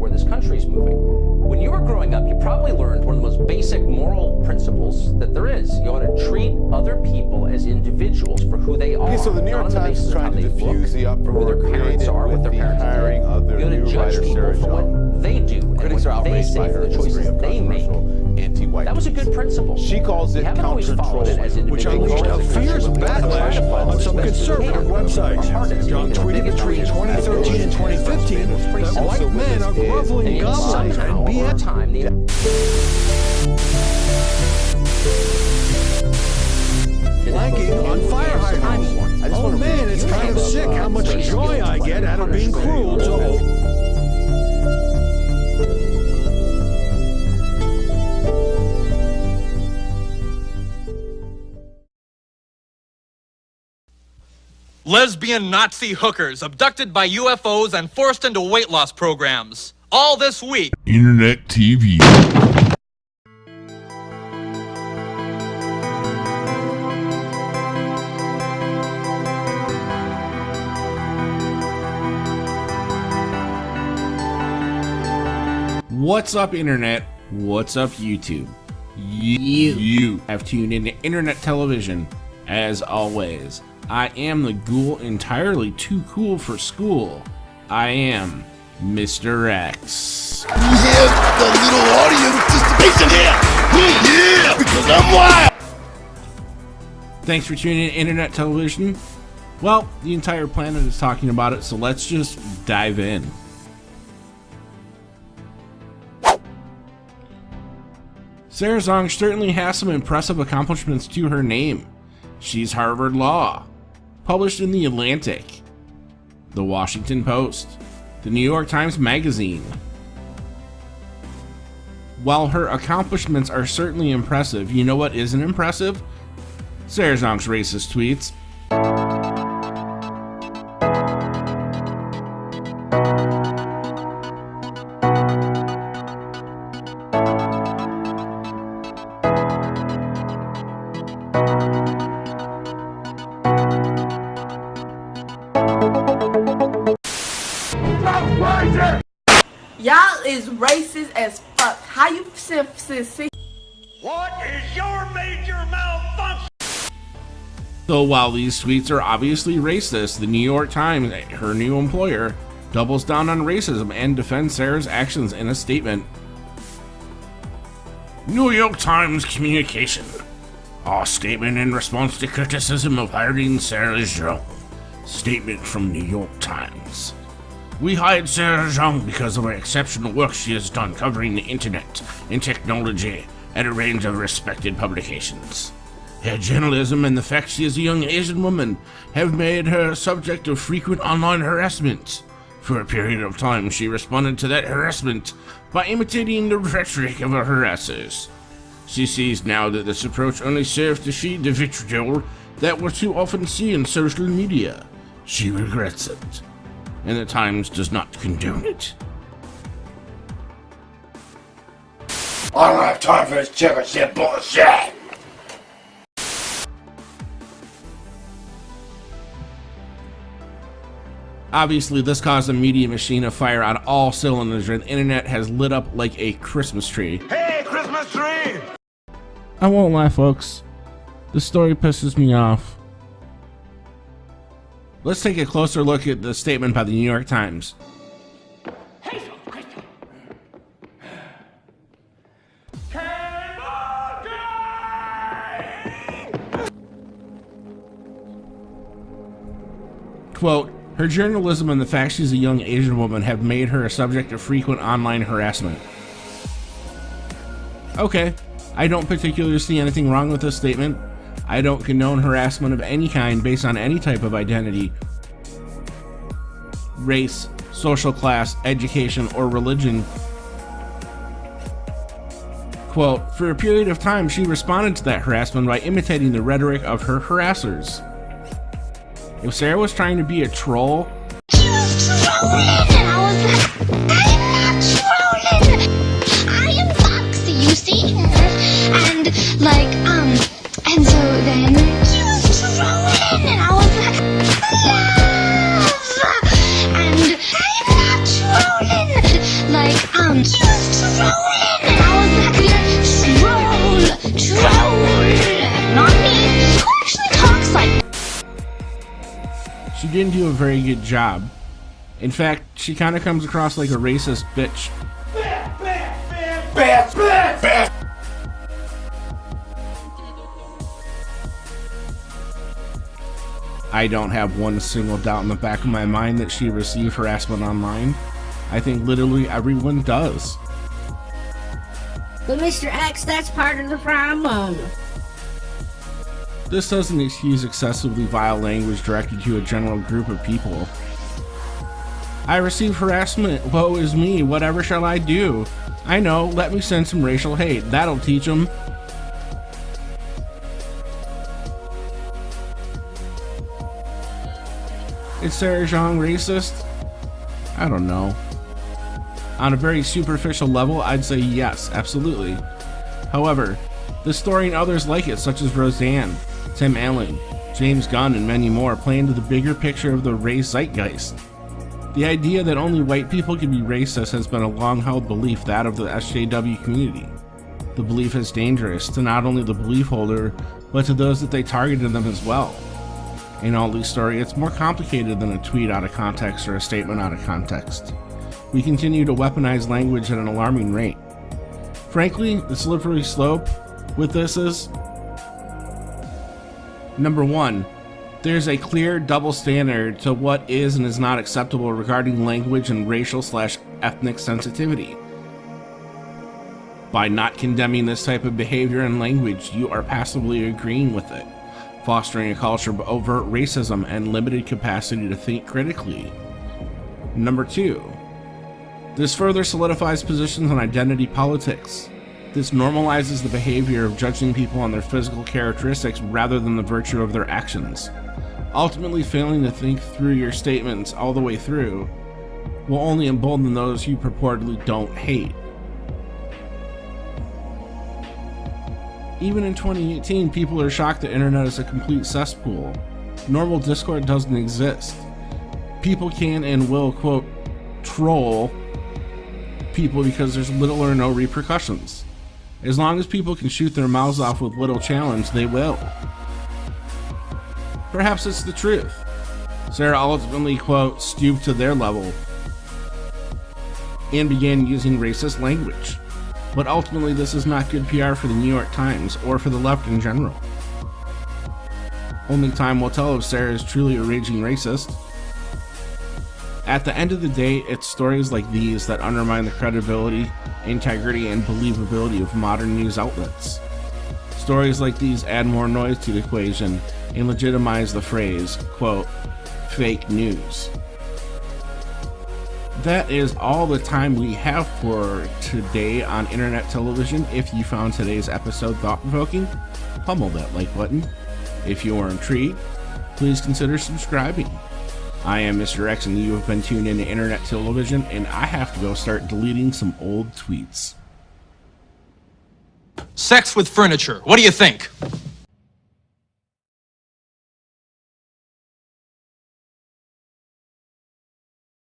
where this country is moving. When you were growing up, you probably learned one of the most basic moral principles that there is. You ought to treat other people as individuals for who they are. Okay, so the New York Times is trying to diffuse the uproar created with the hiring of their new writer, Sarah Jeong. They do. Critics are outraged by her history of controversial anti-white. That was a good principle. She calls it counter-trolling, which unleashed a fierce backlash on some conservative websites. Jeong tweeted between 2013 and 2015 that white men are groveling goblins and BS. Blanking on fire hydrants. Oh man, it's kind of sick how much joy I get out of being cruel to Lesbian Nazi hookers abducted by UFOs and forced into weight loss programs. All this week. Internet TV. What's up, Internet? What's up, YouTube? You have tuned into Internet Television, as always. I am the ghoul entirely too cool for school. I am Mr. X. We have the little audio participation here. Yeah, because I'm wild. Thanks for tuning in to Internet Television. Well, the entire planet is talking about it, so let's just dive in. Sarah Jeong certainly has some impressive accomplishments to her name. She's Harvard Law, published in The Atlantic, The Washington Post, The New York Times Magazine. While her accomplishments are certainly impressive, you know what isn't impressive? Sarah Jeong's racist tweets. Y'all is racist as fuck. How you see? What is your major malfunction? So while these tweets are obviously racist, the New York Times, her new employer, doubles down on racism and defends Sarah's actions in a statement. New York Times communication. Our statement in response to criticism of hiring Sarah Jeong. Statement from New York Times. We hired Sarah Jeong because of her exceptional work she has done covering the internet and technology at a range of respected publications. Her journalism and the fact she is a young Asian woman have made her a subject of frequent online harassment. For a period of time, she responded to that harassment by imitating the rhetoric of her harassers. She sees now that this approach only serves to feed the vitriol that we're too often see in social media. She regrets it, and the Times does not condone it. I don't have time for this chicken shit bullshit. Obviously, this caused the media machine to fire on all cylinders, and the internet has lit up like a Christmas tree. Hey, Christmas tree! I won't lie, folks. The story pisses me off. Let's take a closer look at the statement by the New York Times. Quote, her journalism and the fact she's a young Asian woman have made her a subject of frequent online harassment. Okay, I don't particularly see anything wrong with this statement. I don't condone harassment of any kind based on any type of identity, race, social class, education, or religion. Quote, for a period of time, she responded to that harassment by imitating the rhetoric of her harassers. If Sarah was trying to be a troll, She was trolling, and I was like, I'm not trolling. I am Foxy, you see? And and so then she was trolling, and I was like, love. And I am not trolling. just trolling. How is that clear? Troll. Not me. Who actually talks like that? She didn't do a very good job. In fact, she kind of comes across like a racist bitch. I don't have one single doubt in the back of my mind that she received harassment online. I think literally everyone does. But Mr. X, that's part of the problem. This doesn't excuse excessively vile language directed to a general group of people. I receive harassment, woe is me, whatever shall I do? I know, let me send some racial hate, that'll teach them. Is Sarah Jeong racist? I don't know. On a very superficial level, I'd say yes, absolutely. However, this story and others like it, such as Roseanne, Tim Allen, James Gunn, and many more, play into the bigger picture of the race zeitgeist. The idea that only white people can be racist has been a long-held belief, that of the SJW community. The belief is dangerous to not only the belief holder, but to those that they targeted them as well. In all these stories, it's more complicated than a tweet out of context or a statement out of context. We continue to weaponize language at an alarming rate. Frankly, the slippery slope with this is, number one, there's a clear double standard to what is and is not acceptable regarding language and racial/ethnic sensitivity. By not condemning this type of behavior and language, you are passively agreeing with it, fostering a culture of overt racism and limited capacity to think critically. Number two, this further solidifies positions on identity politics. This normalizes the behavior of judging people on their physical characteristics rather than the virtue of their actions. Ultimately, failing to think through your statements all the way through will only embolden those you purportedly don't hate. Even in 2018, people are shocked the internet is a complete cesspool. Normal Discord doesn't exist. People can and will, quote, troll people because there's little or no repercussions. As long as people can shoot their mouths off with little challenge, they will. Perhaps it's the truth. Sarah ultimately, quote, stooped to their level and began using racist language. But ultimately, this is not good PR for the New York Times or for the left in general. Only time will tell if Sarah is truly a raging racist. At the end of the day, it's stories like these that undermine the credibility, integrity, and believability of modern news outlets. Stories like these add more noise to the equation and legitimize the phrase, quote, fake news. That is all the time we have for today on Internet Television. If you found today's episode thought-provoking, pummel that like button. If you are intrigued, please consider subscribing. I am Mr. X and you have been tuned into Internet Television, and I have to go start deleting some old tweets. Sex with furniture. What do you think?